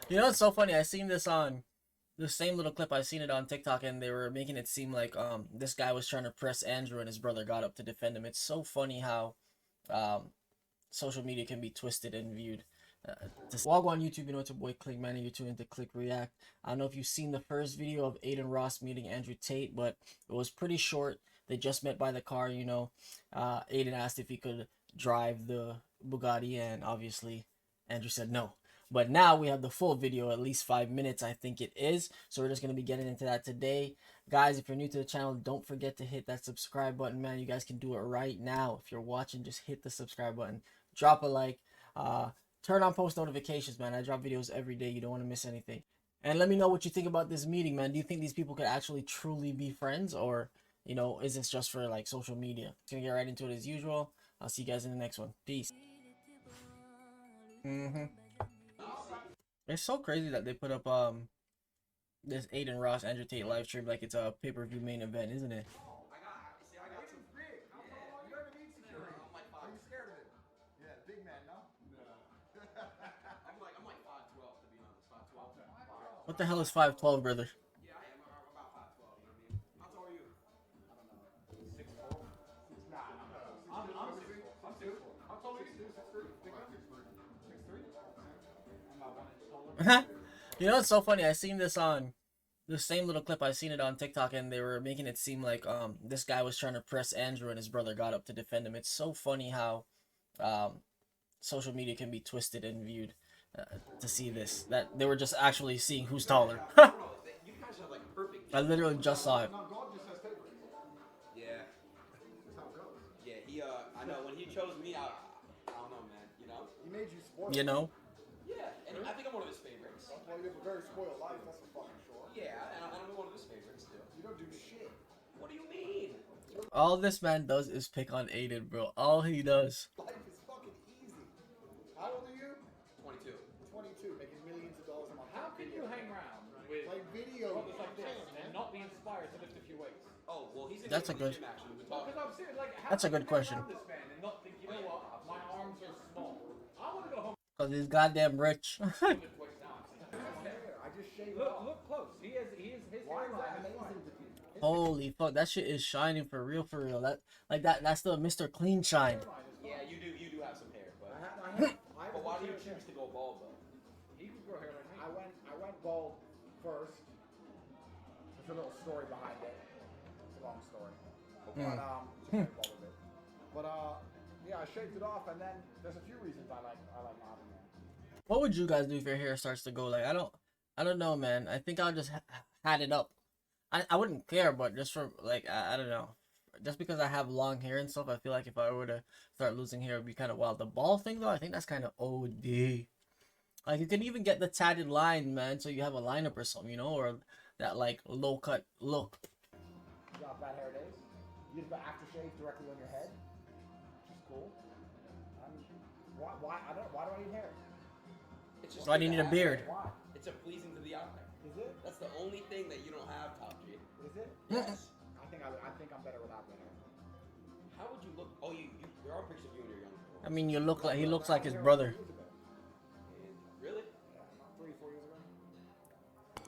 You know, it's so funny. I seen this on the same little clip. I seen it on TikTok, and they were making it seem like this guy was trying to press Andrew, and his brother got up to defend him. It's so funny how um social media can be twisted and viewed. While on YouTube, you know it's your boy Click Man, and you're tuned into Click React. I don't know if you've seen the first video of ADIN meeting Andrew Tate, but it was pretty short. They just met by the car, you know. ADIN asked if he could drive the Bugatti, and obviously Andrew said no. But now we have the full video, at least 5 minutes, I think it is. So we're just going to be getting into that today. Guys, if you're new to the channel, don't forget to hit that subscribe button, man. You guys can do it right now. If you're watching, just hit the subscribe button. Drop a like. Turn on post notifications, man. I drop videos every day. You don't want to miss anything. And let me know what you think about this meeting, man. Do you think these people could actually truly be friends? Or, you know, is this just for, like, social media? Gonna get right into it as usual. I'll see you guys in the next one. Peace. It's so crazy that they put up this ADIN Andrew Tate live stream like it's a pay-per-view main event, isn't it? What the hell is 5'12", brother? Yeah, I am about 5'12", you know what I mean? How tall are you? I don't know. 6'4"? I'm 6'4". I'm 6'4". How tall are you? 6'3". 6'3"? I'm about 1 inch taller. You know, it's so funny. I seen this on the same little clip. I seen it on TikTok, and they were making it seem like this guy was trying to press Andrew, and his brother got up to defend him. It's so funny how social media can be twisted and viewed. To see this, that they were just actually seeing who's taller. You guys have like perfect. I literally just saw it. Yeah. Yeah, I know when he chose me, I don't know, man. You know. He made you spoiled. You know. Yeah, and I think I'm one of his favorites. Well, you have a very spoiled life. That's for fucking sure. Yeah, and I'm one of his favorites too. You don't do shit. What do you mean? All this man does is pick on ADIN, bro. All he does. Life is fucking easy. How old are you? 22. 22, making millions of dollars a month. How can you hang around with Like video brothers like this and not be inspired to lift a few weights? Oh well, he's in That's a the good- gym actually. We've been talking. Because I'm serious, like, how That's a can good you hang question. around this man and not think, you know what, my arms are small. I want to go home. Cause he's goddamn rich. Lift weights now. I just shaved it Look, off. look close. He is his Why is hairline that is fine. amazing to you? Holy fuck, that shit is shining for real, for real. That's the Mr. Clean shine. Yeah, you do have some hair, but But why do you choose to go bald though? He could grow hair like me. I went bald first. There's a little story behind it. It's a long story. But bald a bit. But yeah, I shaved it off, and then there's a few reasons I like not having hair. What would you guys do if your hair starts to go like I don't know, man. I think I'll just had it up. I wouldn't care, but just for like I don't know, just because I have long hair and stuff, I feel like if I were to start losing hair, it'd be kind of wild. The bald thing though, I think that's kind of OD. Like you can even get the tatted line, man, so you have a lineup or something, you know, or that like low cut look. You got bad hair days. You get the aftershave directly on your head, which is cool. Why do I need hair? It's just Why do you good need to a have beard? hair. Why? It's a pleasing to the eye. Is it? That's the only thing that you don't have, Top G. Is it? Yes. I think I'm better without the hair. How would you look? Oh, there are pictures of you when you're younger. I mean, he looks like his brother. Really? Yeah, about 3 or 4 years ago.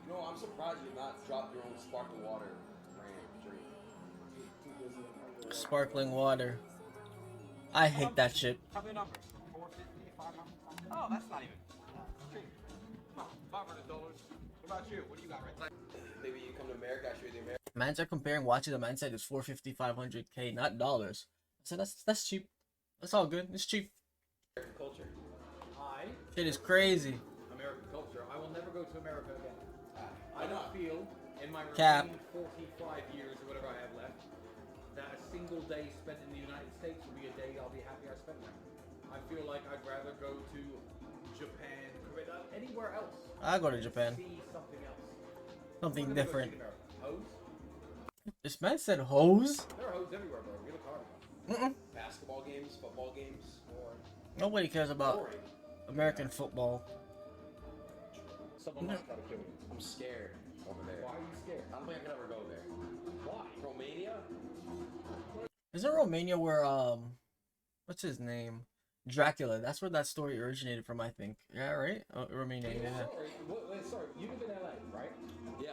You know, I'm surprised you've not dropped your own sparkling water brand drink. Too busy. Sparkling water. I hate that shit. Tell me a number. 450, 500. Oh, that's not even cheap. $500. What about you? What do you got right there? Maybe you come to America, I show you the American Mans are comparing watches. The man said it's 450, 500K, not dollars. I said that's cheap. That's all good. It's cheap. culture. Shit is crazy. American culture. I will never go to America again. Why I don't not? feel, in my Cap. remaining 45 years or whatever I have left, that a single day spent in the United States will be a day I'll be happy I spent there. I feel like I'd rather go to Japan, Korea, anywhere else. I go to Japan. See something else. Something I'm gonna go different. see America. Hoes? This man said hose. There are hoes everywhere, bro. Get a car. Basketball games, football games, or Nobody cares about boring. American football. Someone might try to kill you. I'm scared over there. Why are you scared? I don't think I could ever go there. Why? Romania? Is it Romania where what's his name? Dracula. That's where that story originated from, I think. Yeah, right? Romania. Yeah. Sorry, you live in LA, right? Yeah.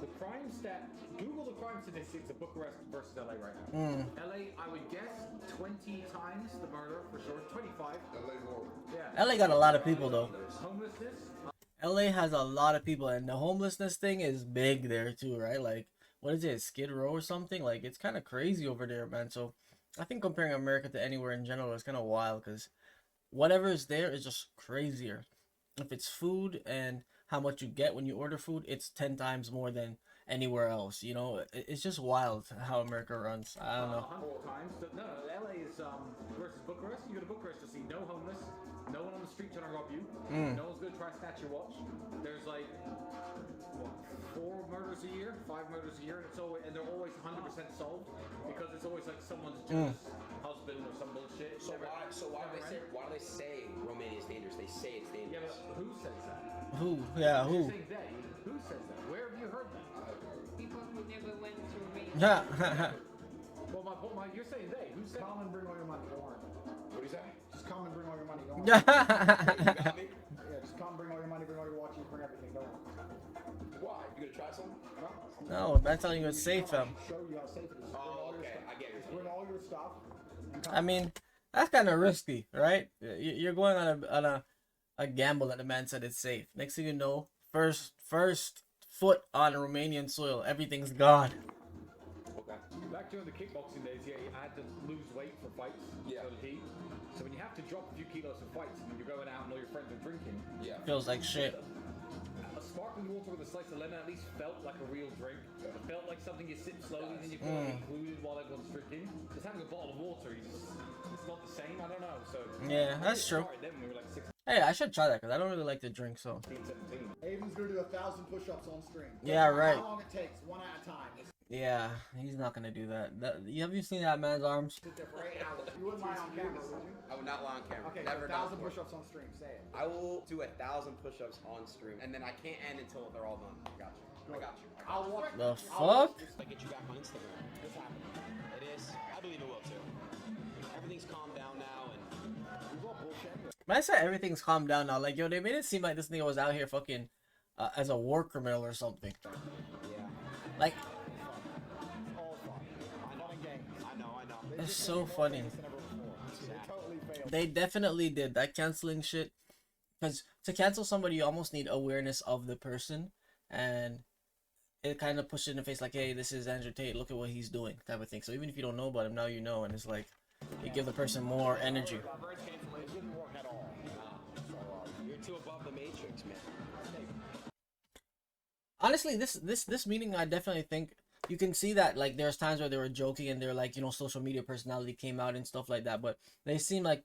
The crime stat. Google the crime statistics of Bucharest versus LA right now. LA, I would guess 20 times the murder for sure. 25. Yeah. LA got a lot of people though. Homelessness. LA has a lot of people, and the homelessness thing is big there too, right? Like, what is it, Skid Row or something? Like, it's kind of crazy over there, man. So, I think comparing America to anywhere in general is kind of wild because whatever is there is just crazier. If it's food and how much you get when you order food, it's 10 times more than anywhere else. You know, it's just wild how America runs. I don't know. 100 times. No, LA is versus Bucharest. You go to Bucharest, you'll see no homeless, no one on the street trying to rob you. No one's gonna try to snatch your watch. There's like what, 4 murders a year, 5 murders a year, and they're always 100% solved because it's always like someone's jealous husband or some bullshit. Why do they say Romania is dangerous? They say it's dangerous. Yeah, but who says that? Who? Yeah, You're who? saying they. Who says that? Where have you heard that? People who never went to Romania. Yeah. Well, you're saying they. Who said? Come and bring all your money. Don't worry. What do you say? Just come and bring all your money. Don't worry. You got me? Yeah, just come, bring all your money, bring all your watches, bring everything. Don't worry. Why? You gonna try something? No, man, telling you it's safe, Show you how safe it is. Oh, okay. I get it. Bring all your stuff. And come. I mean, that's kind of risky, right? You're going on a gamble that the man said it's safe. Next thing you know, first foot on Romanian soil, everything's gone. Okay. Back during the kickboxing days, yeah, you had to lose weight for fights. Yeah. So did he. So when you have to drop a few kilos for fights, and you're going out and all your friends are drinking, Yeah. Feels like shit. a sparkling water with a slice of lemon at least felt like a real drink. It felt like something you sip slowly, then you feel included while everyone's drinking. Just having a bottle of water, it's not the same. I don't know. So Yeah, that's true. Then we were like 16, Hey, I should try that because I don't really like to drink. So 17. Aiden's gonna do 1,000 push-ups on stream. Yeah, right. How long it takes, one at a time. Just yeah, he's not gonna do that. Have you seen that man's arms? sit there for 8 hours. You wouldn't lie on camera, would you? I would not lie on camera. Okay, Never so done 1,000 before. push-ups on stream. Say it. I will do 1,000 push-ups on stream, and then I can't end until they're all done. Got you. I got you. I'll watch. The I'll fuck? I get you back on Instagram. It's happening. It is. I believe it will too. Everything's calmed down now, and We've all bullshit. Man, I said everything's calmed down now. Like, yo, they made it seem like this nigga was out here fucking as a war criminal or something. yeah. Like, All fun. Fun and games. I know. They That's did so more funny. things than ever before. They totally failed. they definitely did that canceling shit. Because to cancel somebody, you almost need awareness of the person, and it kind of pushes in the face like, hey, this is Andrew Tate, look at what he's doing, type of thing. So even if you don't know about him, now you know, and it's like you give the person more energy. Reverse cancellation didn't work at all. You're too above the matrix, man. Honestly, this meeting, I definitely think you can see that like there's times where they were joking and they're like, you know, social media personality came out and stuff like that, but they seem like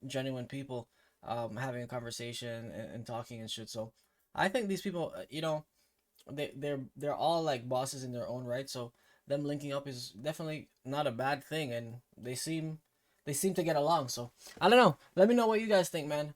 genuine people having a conversation and talking and shit. So I think these people, you know, they're all like bosses in their own right, so them linking up is definitely not a bad thing, and they seem to get along. So I don't know, let me know what you guys think, man.